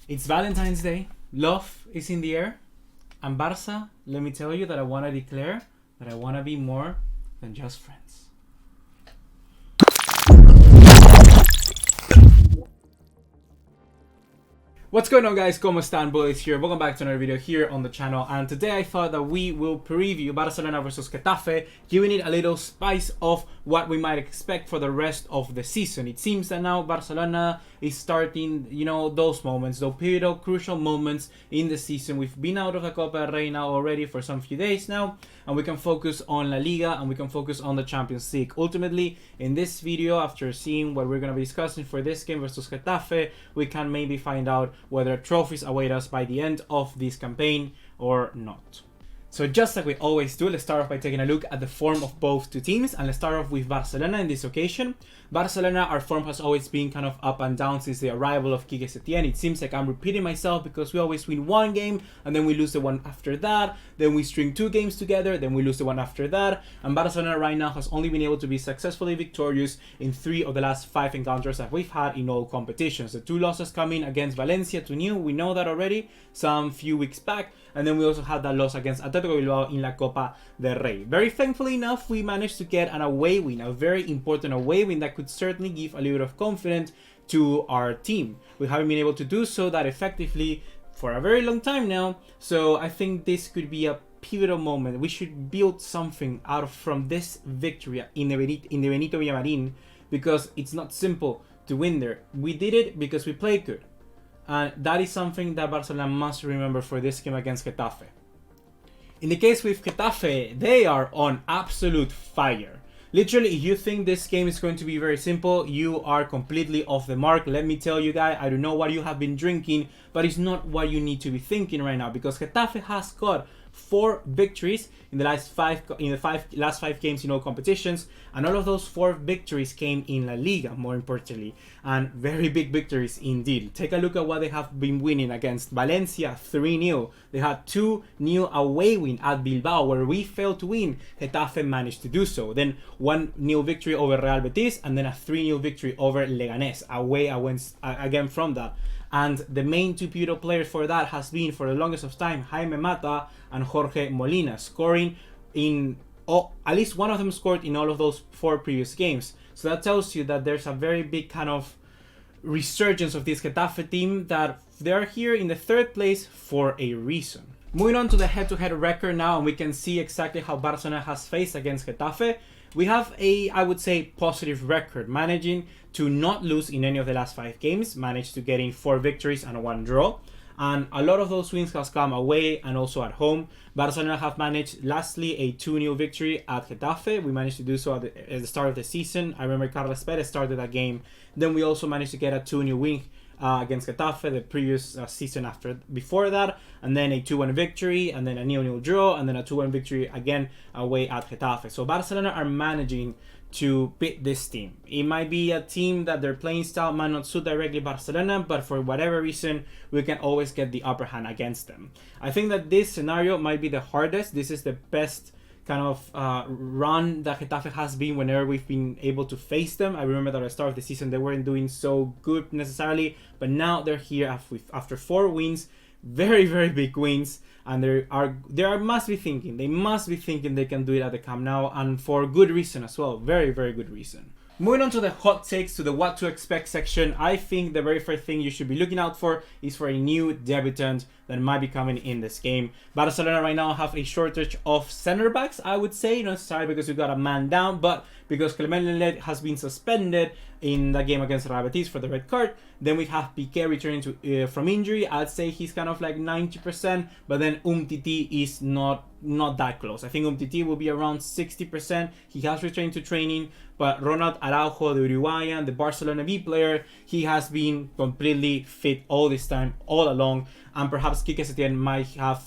It's Valentine's Day, love is in the air, and Barca, let me tell you that I want to declare that I want to be more than just friends. What's going on, guys? ¿Cómo están? BugaLuis here. Welcome back to another video here on the channel, and today I thought that we will preview Barcelona versus Getafe, giving it a little spice of what we might expect for the rest of the season. It seems that now Barcelona is starting, those moments, those pivotal, crucial moments in the season. We've been out of the Copa del Rey now already for some few days now, and we can focus on La Liga and we can focus on the Champions League. Ultimately, in this video, after seeing what we're going to be discussing for this game versus Getafe, we can maybe find out whether trophies await us by the end of this campaign or not. So just like we always do, let's start off by taking a look at the form of both two teams, and let's start off with Barcelona in this occasion. Barcelona, our form has always been kind of up and down since the arrival of Quique Setien. It seems like I'm repeating myself because we always win one game and then we lose the one after that, then we string two games together, then we lose the one after that, and Barcelona right now has only been able to be successfully victorious in 3 of the last 5 encounters that we've had in all competitions. The 2 losses coming against Valencia 2-0, we know that already, some few weeks back, and then we also had that loss against Atletico Bilbao in La Copa del Rey. Very thankfully enough, we managed to get an away win, a very important away win that could certainly give a little bit of confidence to our team. We haven't been able to do so that effectively for a very long time now, so I think this could be a pivotal moment. We should build something out from this victory in the Benito Villamarín, because it's not simple to win there. We did it because we played good. And that is something that Barcelona must remember for this game against Getafe. In the case with Getafe, they are on absolute fire. Literally, if you think this game is going to be very simple, you are completely off the mark. Let me tell you, guys, I don't know what you have been drinking, but it's not what you need to be thinking right now, because Getafe has got 4 victories in the last 5 games in all competitions, and all of those 4 victories came in La Liga, more importantly, and very big victories indeed. Take a look at what they have been winning against Valencia 3-0. They had 2-0 away win at Bilbao, where we failed to win. Getafe managed to do so. Then 1-0 victory over Real Betis, and then a 3-0 victory over Leganés, away again from that. And the main 2 pivotal players for that has been, for the longest of time, Jaime Mata and Jorge Molina, scoring in at least one of them scored in all of those 4 previous games. So that tells you that there's a very big kind of resurgence of this Getafe team, that they're here in the 3rd place for a reason. Moving on to the head-to-head record now, and we can see exactly how Barcelona has faced against Getafe. We have a, I would say, positive record, managing to not lose in any of the last 5 games, managed to get in 4 victories and 1 draw. And a lot of those wins has come away and also at home. Barcelona have managed, lastly, a 2-0 victory at Getafe. We managed to do so at the start of the season. I remember Carlos Perez started that game. Then we also managed to get a 2-0 win against Getafe the previous season before that, and then a 2-1 victory, and then a 0-0 draw, and then a 2-1 victory again away at Getafe. So Barcelona are managing to beat this team. It might be a team that their playing style might not suit directly Barcelona, but for whatever reason, we can always get the upper hand against them. I think that this scenario might be the hardest. This is the best kind of run that Getafe has been whenever we've been able to face them. I remember that at the start of the season they weren't doing so good necessarily, but now they're here after 4 wins, very, very big wins, and they must be thinking they can do it at the Camp Nou, and for good reason as well, very, very good reason. Moving on to the hot takes, to the what to expect section, I think the very first thing you should be looking out for is for a new debutant that might be coming in this game. Barcelona right now have a shortage of center backs, I would say, not necessarily because we got a man down, but because Clement Lenglet has been suspended in the game against Real Betis for the red card. Then we have Piqué returning from injury. I'd say he's kind of like 90%, but then Umtiti is not that close. I think Umtiti will be around 60%. He has returned to training, but Ronald Araujo, the Uruguayan, the Barcelona B player, he has been completely fit all this time, all along, and perhaps Quique Setien might have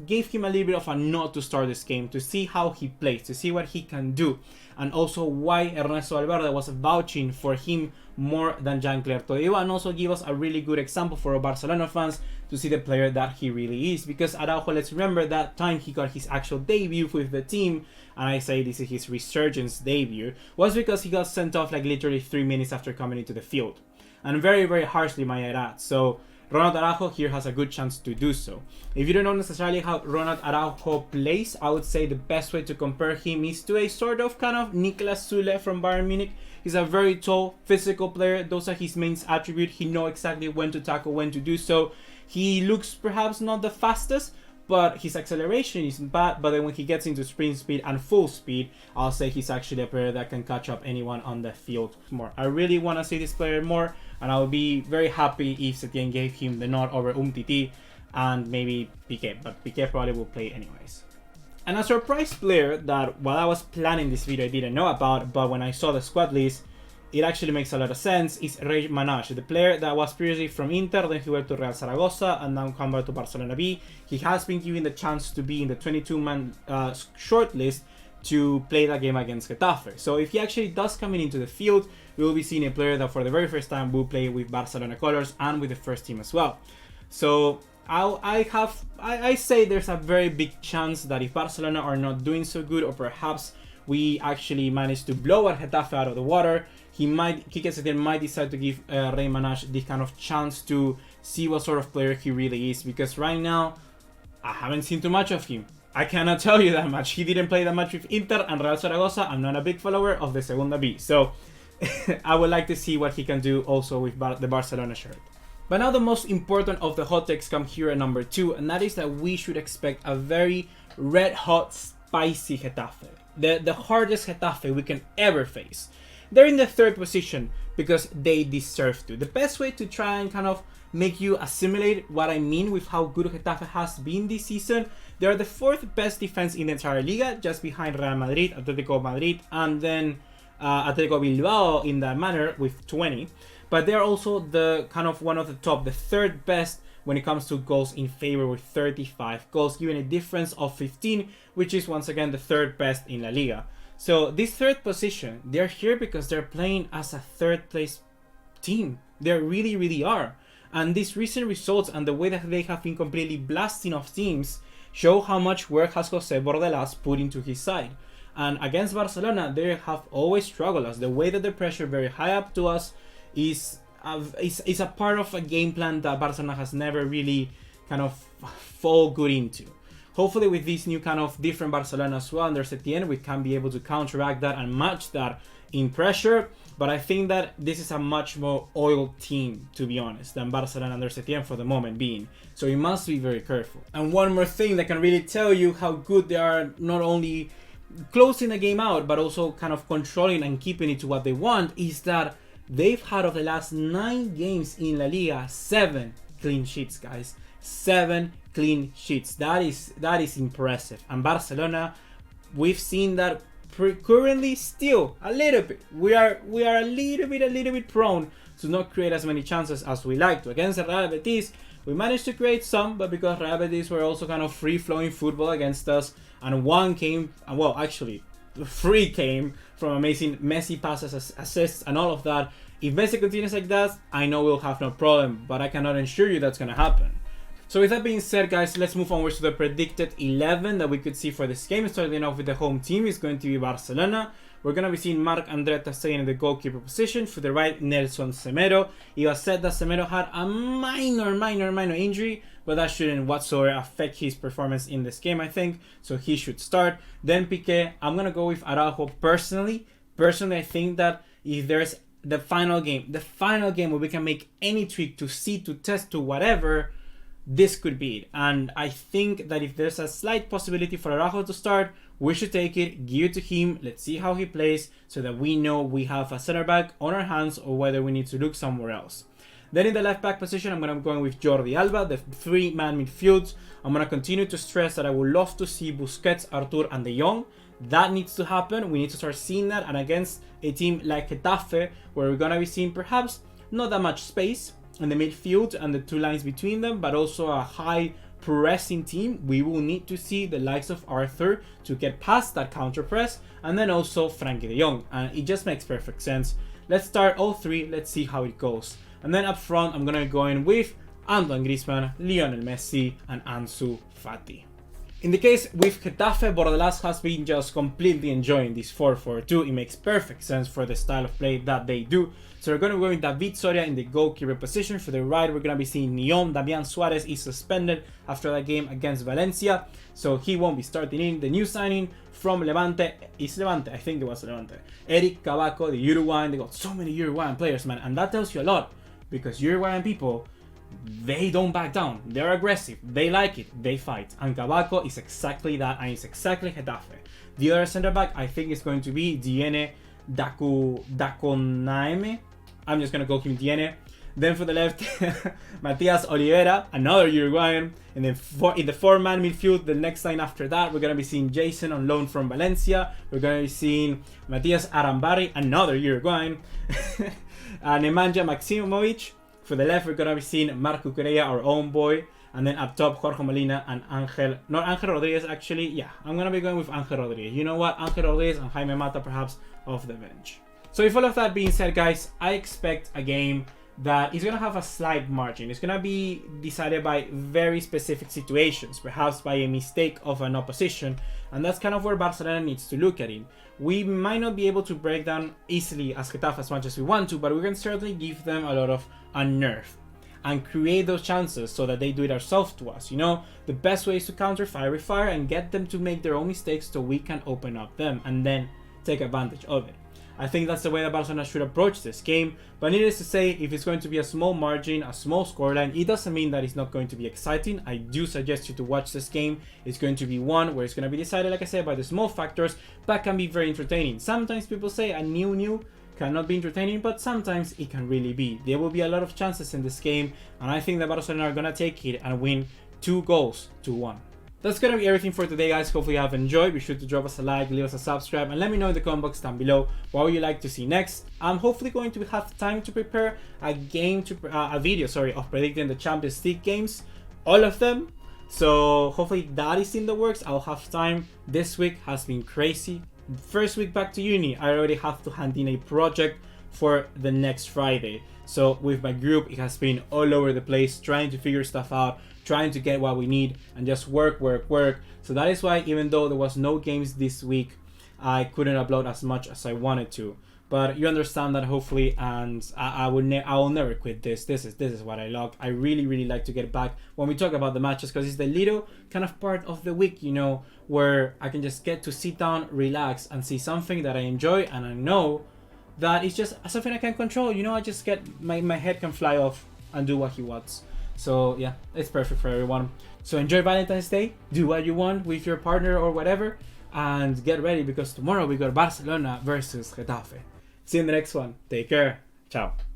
gave him a little bit of a nod to start this game, to see how he plays, to see what he can do, and also why Ernesto Valverde was vouching for him more than Jean-Claire Todibo, and also give us a really good example for our Barcelona fans to see the player that he really is. Because Araujo, let's remember that time he got his actual debut with the team, and I say this is his resurgence debut, was because he got sent off like literally 3 minutes after coming into the field, and very, very harshly, might I add. So Ronald Araujo here has a good chance to do so. If you don't know necessarily how Ronald Araujo plays, I would say the best way to compare him is to a sort of kind of Niklas Süle from Bayern Munich. He's a very tall, physical player. Those are his main attributes. He knows exactly when to tackle, when to do so. He looks perhaps not the fastest, but his acceleration isn't bad. But then when he gets into sprint speed and full speed, I'll say he's actually a player that can catch up anyone on the field more. I really want to see this player more, and I would be very happy if Setien gave him the nod over Umtiti and maybe Piqué, but Piqué probably will play anyways. And a surprise player that while I was planning this video I didn't know about, but when I saw the squad list, it actually makes a lot of sense, is Rei Manage, the player that was previously from Inter, then he went to Real Zaragoza and now come back to Barcelona B. He has been given the chance to be in the 22-man shortlist to play that game against Getafe. So if he actually does come into the field, we will be seeing a player that for the very first time will play with Barcelona colors and with the first team as well. So I say there's a very big chance that if Barcelona are not doing so good, or perhaps we actually manage to blow our Getafe out of the water, Quique Setien might decide to give Rei Manage this kind of chance to see what sort of player he really is, because right now I haven't seen too much of him. I cannot tell you that much. He didn't play that much with Inter and Real Zaragoza. I'm not a big follower of the Segunda B, so I would like to see what he can do also with the Barcelona shirt. But now the most important of the hot takes come here at number 2, and that is that we should expect a very red hot, spicy Getafe. The hardest Getafe we can ever face. They're in the 3rd position because they deserve to. The best way to try and kind of make you assimilate what I mean with how good Getafe has been this season, they are the 4th best defense in the entire Liga, just behind Real Madrid, Atletico Madrid, and then Atletico Bilbao in that manner with 20. But they're also the kind of one of the top, the 3rd best when it comes to goals in favor with 35 goals, giving a difference of 15, which is once again the 3rd best in La Liga. So this 3rd position, they're here because they're playing as a 3rd place team. They really, really are. And these recent results and the way that they have been completely blasting off teams show how much work has José Bordelas put into his side. And against Barcelona, they have always struggled us. The way that they pressure very high up to us is a part of a game plan that Barcelona has never really kind of fall good into. Hopefully with this new kind of different Barcelona as well under Setien, we can be able to counteract that and match that in pressure. But I think that this is a much more oiled team, to be honest, than Barcelona under Setien for the moment being. So we must be very careful. And one more thing that can really tell you how good they are, not only closing the game out, but also kind of controlling and keeping it to what they want, is that they've had of the last 9 games in La Liga 7 clean sheets, guys. 7 clean sheets. That is impressive. And Barcelona, we've seen that currently still a little bit. We are a little bit prone to not create as many chances as we like to. Against Real Betis, we managed to create some, but because Real Betis were also kind of free-flowing football against us, and one came, well, actually 3 came from amazing Messi passes, assists, and all of that. If Messi continues like that, I know we'll have no problem, but I cannot ensure you that's going to happen. So with that being said, guys, let's move onwards to the predicted 11 that we could see for this game. Starting off with the home team is going to be Barcelona. We're going to be seeing Marc-André Ter Stegen in the goalkeeper position. For the right, Nelson Semedo. It was said that Semedo had a minor injury, but that shouldn't whatsoever affect his performance in this game, I think. So he should start. Then Piqué, I'm going to go with Araujo personally. Personally, I think that if there's the final game where we can make any tweak to see, to test, to whatever, this could be it. And I think that if there's a slight possibility for Araujo to start, we should take it, give it to him, let's see how he plays, so that we know we have a center back on our hands or whether we need to look somewhere else. Then in the left back position, I'm going to be going with Jordi Alba, the 3-man midfield. I'm going to continue to stress that I would love to see Busquets, Artur and De Jong. That needs to happen. We need to start seeing that. And against a team like Getafe, where we're going to be seeing perhaps not that much space in the midfield and the 2 lines between them, but also a high pressing team, we will need to see the likes of Arthur to get past that counter press, and then also Frankie de Jong. And it just makes perfect sense. Let's start all 3. Let's see how it goes. And then up front, I'm going to be going with Antoine Griezmann, Lionel Messi, and Ansu Fati. In the case with Getafe, Bordalas has been just completely enjoying this 4-4-2. It makes perfect sense for the style of play that they do. So we're going to be going David Soria in the goalkeeper position. For the right, we're going to be seeing Neon. Damian Suarez is suspended after that game against Valencia, so he won't be starting in. The new signing from Levante is Levante. I think it was Levante. Eric Cavaco, the Uruguayan. They got so many Uruguayan players, man, and that tells you a lot because Uruguayan people, they don't back down. They're aggressive. They like it. They fight. And Cavaco is exactly that, and it's exactly Getafe. The other center back, I think, is going to be Diene Daconaime. I'm just going to call him Diene. Then for the left, Matias Oliveira, another Uruguayan. And then in the four-man midfield, the next line after that, we're going to be seeing Jason on loan from Valencia. We're going to be seeing Matias Arambari, another Uruguayan. Nemanja Maximovic. For the left, we're going to be seeing Marco Correa, our own boy. And then up top, Jorge Molina and Angel Rodriguez, actually. Yeah, I'm going to be going with Angel Rodriguez. You know what? Angel Rodriguez and Jaime Mata, perhaps, off the bench. So with all of that being said, guys, I expect a game that is going to have a slight margin. It's going to be decided by very specific situations, perhaps by a mistake of an opposition. And that's kind of where Barcelona needs to look at it. We might not be able to break down easily as Getafe as much as we want to, but we can certainly give them a lot of unnerve and create those chances so that they do it ourselves to us. You know, the best way is to counter fire with fire and get them to make their own mistakes so we can open up them and then take advantage of it. I think that's the way that Barcelona should approach this game. But needless to say, if it's going to be a small margin, a small scoreline, it doesn't mean that it's not going to be exciting. I do suggest you to watch this game. It's going to be one where it's going to be decided, like I said, by the small factors, but can be very entertaining. Sometimes people say a new cannot be entertaining, but sometimes it can really be. There will be a lot of chances in this game, and I think that Barcelona are going to take it and win 2-1. That's gonna be everything for today, guys. Hopefully you have enjoyed. Be sure to drop us a like, leave us a subscribe, and let me know in the comment box down below what would you like to see next. I'm hopefully going to have time to prepare a video of predicting the Champions League games, all of them. So hopefully that is in the works. I'll have time. This week has been crazy. First week back to uni, I already have to hand in a project for the next Friday. So with my group, it has been all over the place, trying to figure stuff out, trying to get what we need, and just work. So that is why, even though there was no games this week, I couldn't upload as much as I wanted to. But you understand that, hopefully, and I will never quit this. This is what I love. I really like to get back when we talk about the matches, because it's the little kind of part of the week, you know, where I can just get to sit down, relax, and see something that I enjoy, and I know that it's just something I can control. You know, I just get my head can fly off and do what he wants. So yeah, it's perfect for everyone. So enjoy Valentine's Day, do what you want with your partner or whatever, and get ready because tomorrow we got Barcelona versus Getafe. See you in the next one. Take care. Ciao.